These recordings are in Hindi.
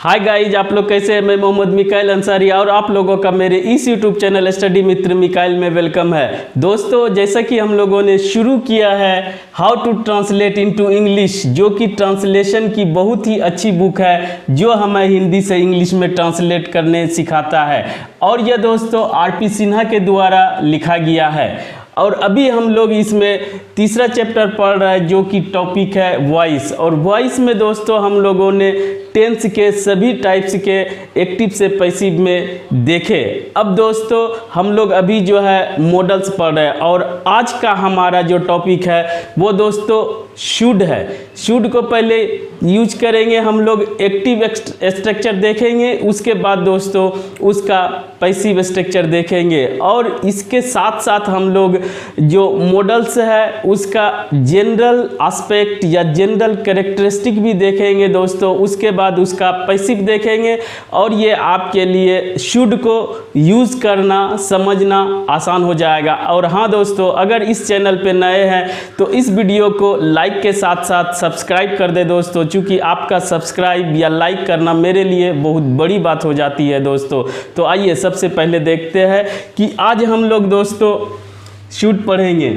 हाय गाइज, आप लोग कैसे हैं। मैं मोहम्मद मिकाइल अंसारी और आप लोगों का मेरे इस यूट्यूब चैनल स्टडी मित्र मिकाइल में वेलकम है। दोस्तों, जैसा कि हम लोगों ने शुरू किया है how to translate into English, जो कि ट्रांसलेशन की बहुत ही अच्छी बुक है जो हमें हिंदी से इंग्लिश में ट्रांसलेट करने सिखाता है। और यह दोस्तों आर.पी. सिन्हा के द्वारा लिखा गया है। और अभी हम लोग इसमें तीसरा चैप्टर पढ़ रहे हैं जो कि टॉपिक है वॉइस। और वॉइस में दोस्तों हम लोगों ने टेंस के सभी टाइप्स के एक्टिव से पैसिव में देखे। अब दोस्तों हम लोग अभी जो है मॉडल्स पढ़ रहे हैं और आज का हमारा जो टॉपिक है वो दोस्तों शुड है। शुड को पहले यूज करेंगे हम लोग, एक्टिव स्ट्रक्चर देखेंगे, उसके बाद दोस्तों उसका पैसिव स्ट्रक्चर देखेंगे और इसके साथ साथ हम लोग जो मॉडल्स है उसका जनरल एस्पेक्ट या जनरल कैरेक्टरिस्टिक भी देखेंगे दोस्तों। उसके बाद उसका पैसिव देखेंगे और ये आपके लिए शुड को यूज़ करना समझना आसान हो जाएगा। और हाँ दोस्तों, अगर इस चैनल पे नए हैं तो इस वीडियो को लाइक के साथ साथ सब्सक्राइब कर दे दोस्तों, क्योंकि आपका सब्सक्राइब या लाइक करना मेरे लिए बहुत बड़ी बात हो जाती है दोस्तों। तो आइए सबसे पहले देखते हैं कि आज हम लोग दोस्तों शुड पढ़ेंगे।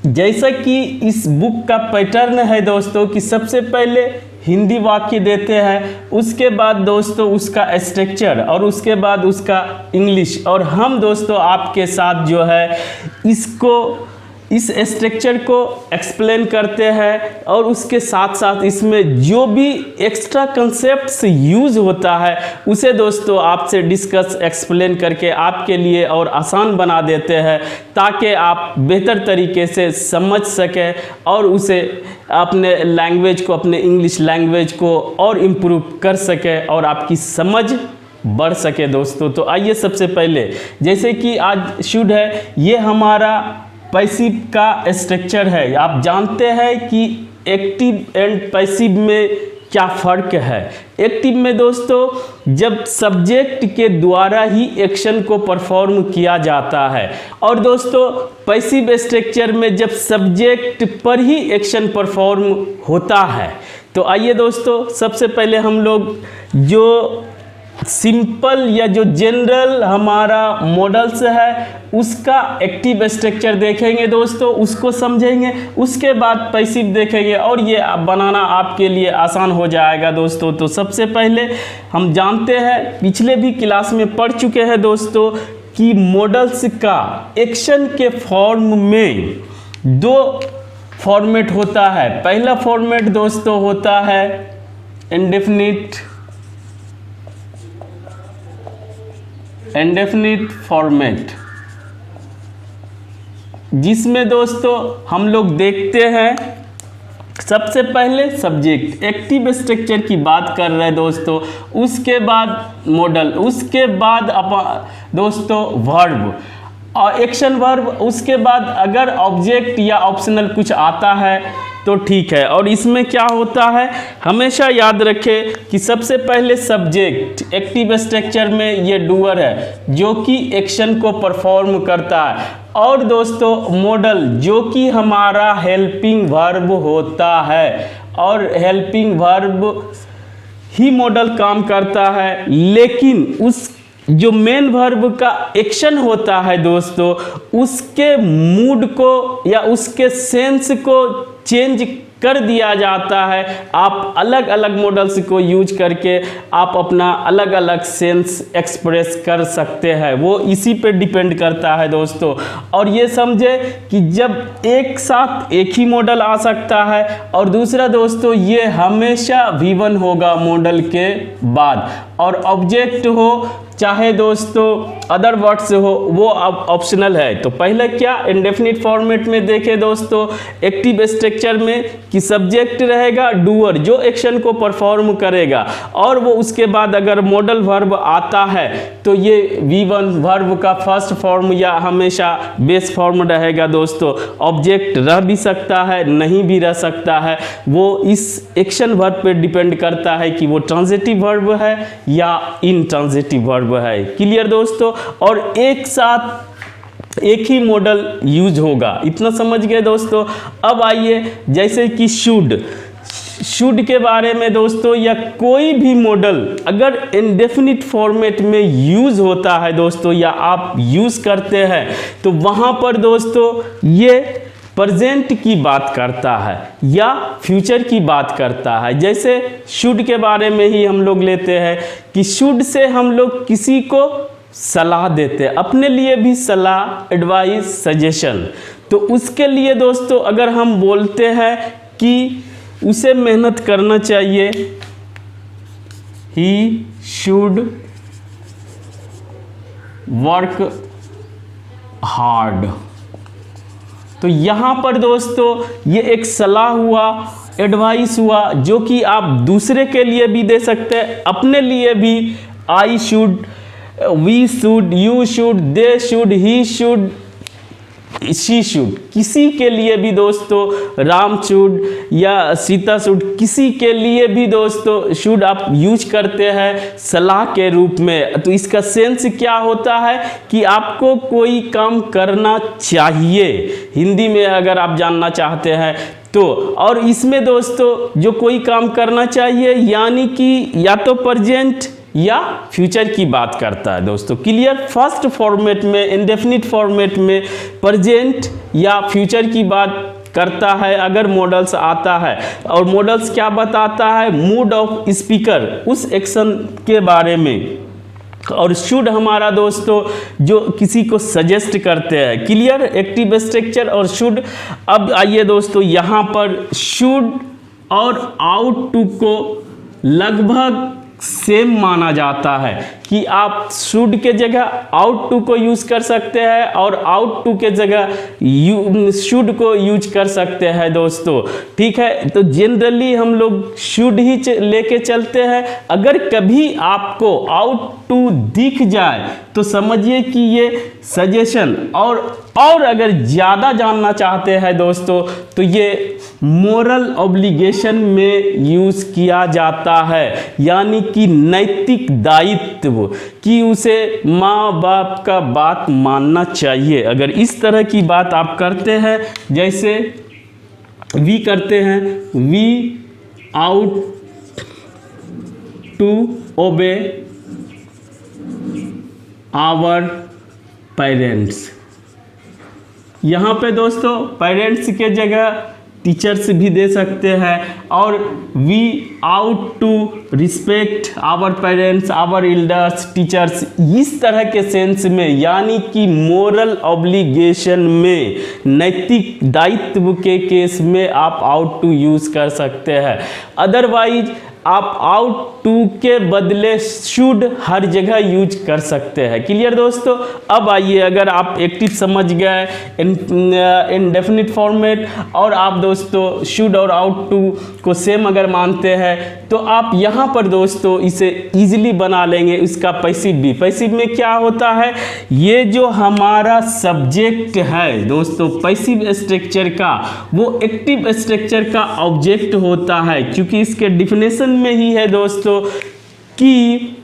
जैसा कि इस बुक का पैटर्न है दोस्तों कि सबसे पहले हिंदी वाक्य देते हैं, उसके बाद दोस्तों उसका स्ट्रक्चर और उसके बाद उसका इंग्लिश। और हम दोस्तों आपके साथ जो है इस स्ट्रक्चर को एक्सप्लेन करते हैं और उसके साथ साथ इसमें जो भी एक्स्ट्रा कंसेप्ट्स यूज़ होता है उसे दोस्तों आपसे डिस्कस एक्सप्लेन करके आपके लिए और आसान बना देते हैं, ताकि आप बेहतर तरीके से समझ सकें और उसे अपने लैंग्वेज को, अपने इंग्लिश लैंग्वेज को और इम्प्रूव कर सकें और आपकी समझ बढ़ सके दोस्तों। तो आइए सबसे पहले, जैसे कि आज शुड है, ये हमारा पैसिव का स्ट्रक्चर है। आप जानते हैं कि एक्टिव एंड पैसिव में क्या फ़र्क है। एक्टिव में दोस्तों जब सब्जेक्ट के द्वारा ही एक्शन को परफॉर्म किया जाता है और दोस्तों पैसिव स्ट्रक्चर में जब सब्जेक्ट पर ही एक्शन परफॉर्म होता है। तो आइए दोस्तों सबसे पहले हम लोग जो सिंपल या जो जनरल हमारा मॉडल्स है उसका एक्टिव स्ट्रक्चर देखेंगे दोस्तों, उसको समझेंगे, उसके बाद पैसिव देखेंगे और ये बनाना आपके लिए आसान हो जाएगा दोस्तों। तो सबसे पहले हम जानते हैं, पिछले भी क्लास में पढ़ चुके हैं दोस्तों कि मॉडल्स का एक्शन के फॉर्म में दो फॉर्मेट होता है। पहला फॉर्मेट दोस्तों होता है इंडेफिनिट फॉर्मेट, जिसमें दोस्तों हम लोग देखते हैं सबसे पहले सब्जेक्ट, एक्टिव स्ट्रक्चर की बात कर रहे हैं दोस्तों, उसके बाद मॉडल, उसके बाद दोस्तों वर्ब और एक्शन वर्ब, उसके बाद अगर ऑब्जेक्ट या ऑप्शनल कुछ आता है तो ठीक है। और इसमें क्या होता है, हमेशा याद रखें कि सबसे पहले सब्जेक्ट एक्टिव स्ट्रक्चर में ये डूअर है जो कि एक्शन को परफॉर्म करता है, और दोस्तों मॉडल जो कि हमारा हेल्पिंग वर्ब होता है और हेल्पिंग वर्ब ही मॉडल काम करता है। लेकिन उस जो मेन वर्ब का एक्शन होता है दोस्तों, उसके मूड को या उसके सेंस को चेंज कर दिया जाता है। आप अलग अलग मॉडल्स को यूज करके आप अपना अलग अलग सेंस एक्सप्रेस कर सकते हैं, वो इसी पे डिपेंड करता है दोस्तों। और ये समझे कि जब एक साथ एक ही मॉडल आ सकता है और दूसरा दोस्तों ये हमेशा V1 होगा मॉडल के बाद, और ऑब्जेक्ट हो चाहे दोस्तों अदर वर्ड्स हो वो अब ऑप्शनल है। तो पहले क्या इंडेफिनिट फॉर्मेट में देखें दोस्तों, एक्टिव स्ट्रक्चर में कि सब्जेक्ट रहेगा डूअर जो एक्शन को परफॉर्म करेगा, और वो उसके बाद अगर मॉडल वर्ब आता है तो ये V1 वर्ब का फर्स्ट फॉर्म या हमेशा बेस फॉर्म रहेगा दोस्तों। ऑब्जेक्ट रह भी सकता है, नहीं भी रह सकता है, वो इस एक्शन वर्ब पे डिपेंड करता है कि वो ट्रांजिटिव वर्ब है या इनट्रांजिटिव वर्ब है। क्लियर दोस्तों। और एक साथ एक ही मॉडल यूज होगा, इतना समझ गए दोस्तों। अब आइए जैसे कि शुड, शुड के बारे में दोस्तों, या कोई भी मॉडल अगर इंडेफिनिट फॉर्मेट में यूज होता है दोस्तों, या आप यूज करते हैं, तो वहां पर दोस्तों ये प्रेजेंट की बात करता है या फ्यूचर की बात करता है। जैसे शुड के बारे में ही हम लोग लेते हैं कि शुड से हम लोग किसी को सलाह देते हैं, अपने लिए भी सलाह, एडवाइस, सजेशन। तो उसके लिए दोस्तों अगर हम बोलते हैं कि उसे मेहनत करना चाहिए, ही शुड वर्क हार्ड, तो यहाँ पर दोस्तों ये एक सलाह हुआ, एडवाइस हुआ, जो कि आप दूसरे के लिए भी दे सकते हैं, अपने लिए भी। I should, we should, you should, they should, he should, she should, किसी के लिए भी दोस्तों, राम शुड या सीता शुड, किसी के लिए भी दोस्तों शुड आप यूज करते हैं सलाह के रूप में। तो इसका सेंस क्या होता है कि आपको कोई काम करना चाहिए, हिंदी में अगर आप जानना चाहते हैं तो। और इसमें दोस्तों जो कोई काम करना चाहिए यानी कि या तो प्रेजेंट या फ्यूचर की बात करता है दोस्तों। क्लियर? फर्स्ट फॉर्मेट में, इंडेफिनिट फॉर्मेट में प्रेजेंट या फ्यूचर की बात करता है अगर मॉडल्स आता है। और मॉडल्स क्या बताता है? मूड ऑफ स्पीकर, उस एक्शन के बारे में। और शुड हमारा दोस्तों जो किसी को सजेस्ट करते हैं। क्लियर? एक्टिव स्ट्रक्चर और शुड। अब आइए दोस्तों, यहाँ पर शुड और आउट टू को लगभग सेम माना जाता है कि आप शुड के जगह आउट टू को यूज कर सकते हैं और आउट टू के जगह शुड को यूज कर सकते हैं दोस्तों। ठीक है, तो जनरली हम लोग शुड ही लेके चलते हैं। अगर कभी आपको आउट टू दिख जाए तो समझिए कि ये सजेशन। और अगर ज़्यादा जानना चाहते हैं दोस्तों तो ये मोरल ऑब्लिगेशन में यूज किया जाता है, यानी कि नैतिक दायित्व कि उसे माँ बाप का बात मानना चाहिए। अगर इस तरह की बात आप करते हैं, जैसे वी करते हैं, we ought to obey our parents. यहाँ पे दोस्तों पेरेंट्स के जगह टीचर्स भी दे सकते हैं। और we ought to respect our parents, our elders, teachers, इस तरह के सेंस में, यानी कि मोरल ऑब्लिगेशन में, नैतिक दायित्व के केस में आप आउट टू यूज कर सकते हैं। अदरवाइज आप आउट टू के बदले शुड हर जगह यूज कर सकते हैं। क्लियर दोस्तों? अब आइए, अगर आप एक्टिव समझ गए, इंडेफिनिट फॉर्मेट, और आप दोस्तों शुड और आउट टू को सेम अगर मानते हैं, तो आप यहाँ पर दोस्तों इसे इजीली बना लेंगे। इसका पैसिव भी, पैसिव में क्या होता है? ये जो हमारा सब्जेक्ट है दोस्तों पैसिव स्ट्रक्चर का, वो एक्टिव स्ट्रक्चर का ऑब्जेक्ट होता है, क्योंकि इसके डिफिनेशन में ही है दोस्तों कि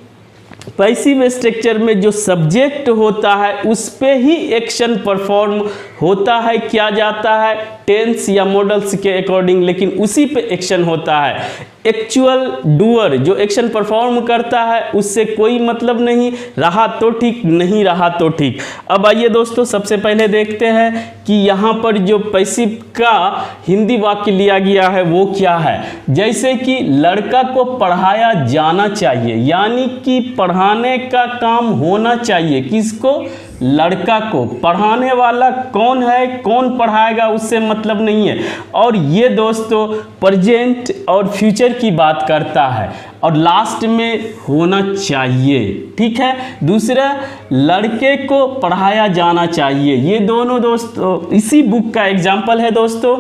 पैसिव स्ट्रक्चर में जो सब्जेक्ट होता है उस पे ही एक्शन परफॉर्म होता है, किया जाता है टेंस या मॉडल्स के अकॉर्डिंग, लेकिन उसी पे एक्शन होता है। एक्चुअल डूअर जो एक्शन परफॉर्म करता है उससे कोई मतलब नहीं, रहा तो ठीक, नहीं रहा तो ठीक। अब आइए दोस्तों, सबसे पहले देखते हैं कि यहाँ पर जो पैसिव का हिंदी वाक्य लिया गया है वो क्या है। जैसे कि लड़का को पढ़ाया जाना चाहिए, यानी कि पढ़ाने का काम होना चाहिए। किसको? लड़का को। पढ़ाने वाला कौन है, कौन पढ़ाएगा, उससे मतलब नहीं है। और ये दोस्तों प्रेजेंट और फ्यूचर की बात करता है, और लास्ट में होना चाहिए। ठीक है, दूसरा लड़के को पढ़ाया जाना चाहिए। ये दोनों दोस्तों इसी बुक का एग्जाम्पल है दोस्तों।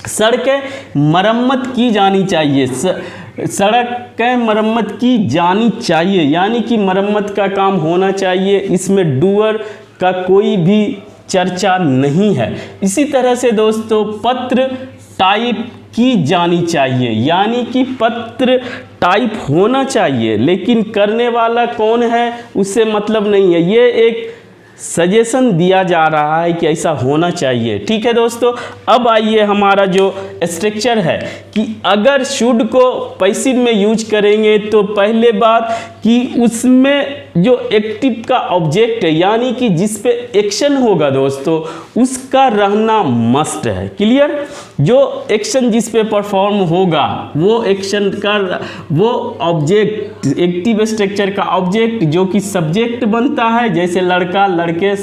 सड़कें मरम्मत की जानी चाहिए, सड़कें मरम्मत की जानी चाहिए, यानी कि मरम्मत का काम होना चाहिए। इसमें डूअर का कोई भी चर्चा नहीं है। इसी तरह से दोस्तों पत्र टाइप की जानी चाहिए, यानी कि पत्र टाइप होना चाहिए, लेकिन करने वाला कौन है उससे मतलब नहीं है। ये एक सजेशन दिया जा रहा है कि ऐसा होना चाहिए। ठीक है दोस्तों, अब आइए हमारा जो स्ट्रक्चर है कि अगर शुड को पैसिव में यूज करेंगे तो पहले बात कि उसमें जो एक्टिव का ऑब्जेक्ट है यानी कि जिस पे एक्शन होगा दोस्तों उसका रहना मस्ट है। क्लियर? जो एक्शन जिस पे परफॉर्म होगा वो एक्शन का वो ऑब्जेक्ट एक्टिव स्ट्रक्चर का ऑब्जेक्ट जो कि सब्जेक्ट बनता है, जैसे लड़का, लड़के,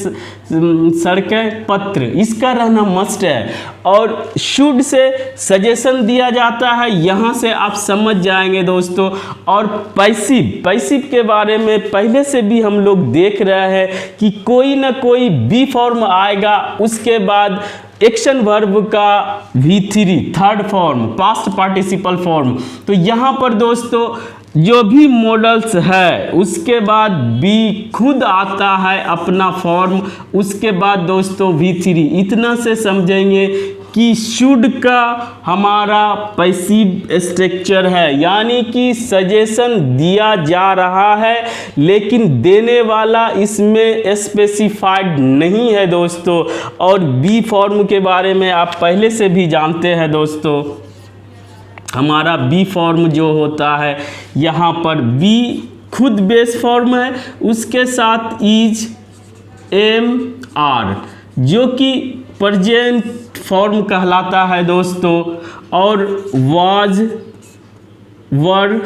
सड़कें, पत्र, इसका रहना मस्ट है। और शुड से सजेशन दिया जाता है, यहाँ से आप समझ जाएंगे दोस्तों। और पैसिव के बारे में पहले से भी हम लोग देख रहे हैं कि कोई ना कोई बी फॉर्म आएगा, उसके बाद एक्शन वर्ब का V3 third form past participle form. तो यहाँ पर दोस्तों जो भी मॉडल्स है उसके बाद बी खुद आता है अपना फॉर्म, उसके बाद दोस्तों V3। इतना से समझेंगे कि शुड का हमारा पैसिव स्ट्रक्चर है, यानी कि सजेशन दिया जा रहा है लेकिन देने वाला इसमें स्पेसिफाइड नहीं है दोस्तों। और बी फॉर्म के बारे में आप पहले से भी जानते हैं दोस्तों, हमारा बी फॉर्म जो होता है यहाँ पर बी खुद बेस फॉर्म है, उसके साथ इज, एम, आर जो कि प्रेजेंट फॉर्म कहलाता है दोस्तों। और वाज, वर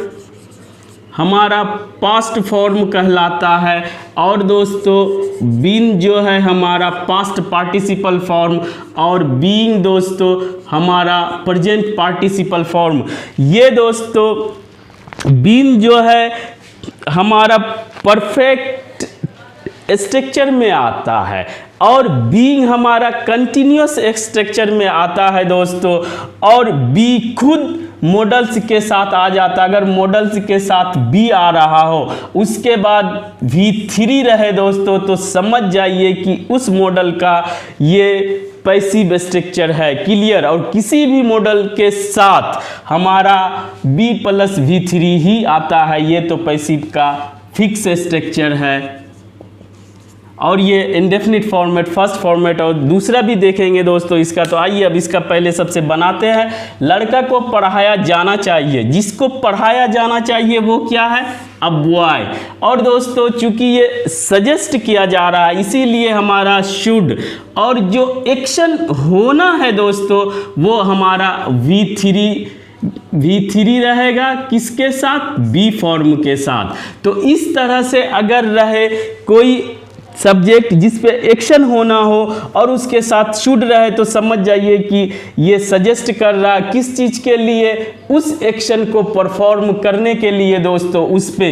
हमारा पास्ट फॉर्म कहलाता है। और दोस्तों बीन जो है हमारा पास्ट पार्टिसिपल फॉर्म और बीइंग दोस्तों हमारा प्रेजेंट पार्टिसिपल फॉर्म। ये दोस्तों बीन जो है हमारा परफेक्ट स्ट्रक्चर में आता है और बीइंग हमारा कंटिन्यूअस स्ट्रक्चर में आता है दोस्तों। और बी खुद मॉडल्स के साथ आ जाता है। अगर मॉडल्स के साथ बी आ रहा हो उसके बाद V3 रहे दोस्तों तो समझ जाइए कि उस मॉडल का ये पैसिव स्ट्रक्चर है। क्लियर? और किसी भी मॉडल के साथ हमारा B प्लस V3 ही आता है, ये तो पैसिव का फिक्स स्ट्रक्चर है। और ये इंडेफिनिट फॉर्मेट फर्स्ट फॉर्मेट और दूसरा भी देखेंगे दोस्तों इसका। तो आइए अब इसका पहले सबसे बनाते हैं। लड़का को पढ़ाया जाना चाहिए, जिसको पढ़ाया जाना चाहिए वो क्या है? अब बॉय। और दोस्तों चूंकि ये सजेस्ट किया जा रहा है इसीलिए हमारा शुड। और जो एक्शन होना है दोस्तों वो हमारा V3 रहेगा, किसके साथ? बी फॉर्म के साथ। तो इस तरह से अगर रहे कोई सब्जेक्ट जिस पे एक्शन होना हो और उसके साथ शुड रहे तो समझ जाइए कि ये सजेस्ट कर रहा किस चीज़ के लिए? उस एक्शन को परफॉर्म करने के लिए दोस्तों उस पे।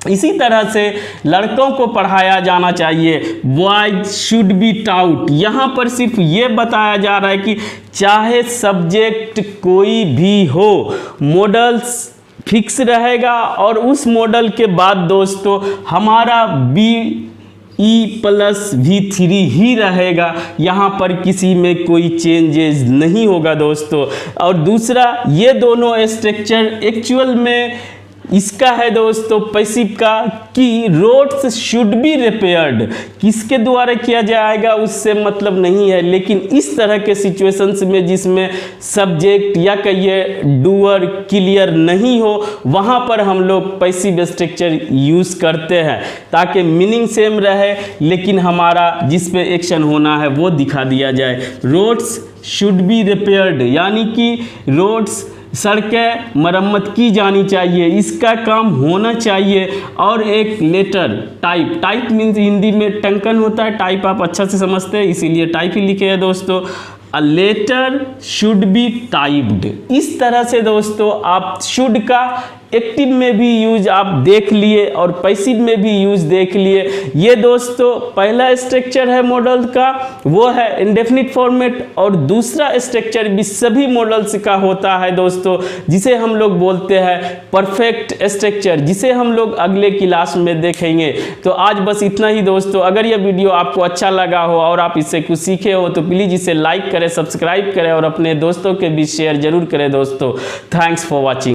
इसी तरह से लड़कों को पढ़ाया जाना चाहिए, बॉयज शुड बी टाउट। यहाँ पर सिर्फ ये बताया जा रहा है कि चाहे सब्जेक्ट कोई भी हो मॉडल्स फिक्स रहेगा और उस मॉडल के बाद दोस्तों हमारा E प्लस V3 ही रहेगा, यहाँ पर किसी में कोई चेंजेस नहीं होगा दोस्तों। और दूसरा ये दोनों स्ट्रक्चर एक्चुअल में इसका है दोस्तों पैसिव का कि रोड्स शुड बी रिपेयर्ड, किसके द्वारा किया जाएगा उससे मतलब नहीं है, लेकिन इस तरह के सिचुएशंस में जिसमें सब्जेक्ट या कहिए डूअर क्लियर नहीं हो वहाँ पर हम लोग पैसिव स्ट्रक्चर यूज़ करते हैं ताकि मीनिंग सेम रहे लेकिन हमारा जिस पे एक्शन होना है वो दिखा दिया जाए। रोड्स शुड बी रिपेयर्ड यानी कि रोड्स सड़कें मरम्मत की जानी चाहिए, इसका काम होना चाहिए। और एक लेटर टाइप मीन्स हिंदी में टंकन होता है, टाइप आप अच्छा से समझते हैं इसीलिए टाइप ही लिखे हैं दोस्तों। A letter should be typed. इस तरह से दोस्तों आप शुड का एक्टिव में भी यूज आप देख लिए और पैसिव में भी यूज देख लिए। ये दोस्तों पहला स्ट्रक्चर है मॉडल का वो है इंडेफिनिट फॉर्मेट और दूसरा स्ट्रक्चर भी सभी मॉडल्स का होता है दोस्तों जिसे हम लोग बोलते हैं परफेक्ट स्ट्रक्चर, जिसे हम लोग अगले क्लास में देखेंगे। तो आज बस इतना ही दोस्तों। अगर यह वीडियो आपको अच्छा लगा हो और आप इससे कुछ सीखे हो तो प्लीज़ इसे लाइक करें, सब्सक्राइब करें और अपने दोस्तों के बीच शेयर जरूर करें दोस्तों। Thanks for watching.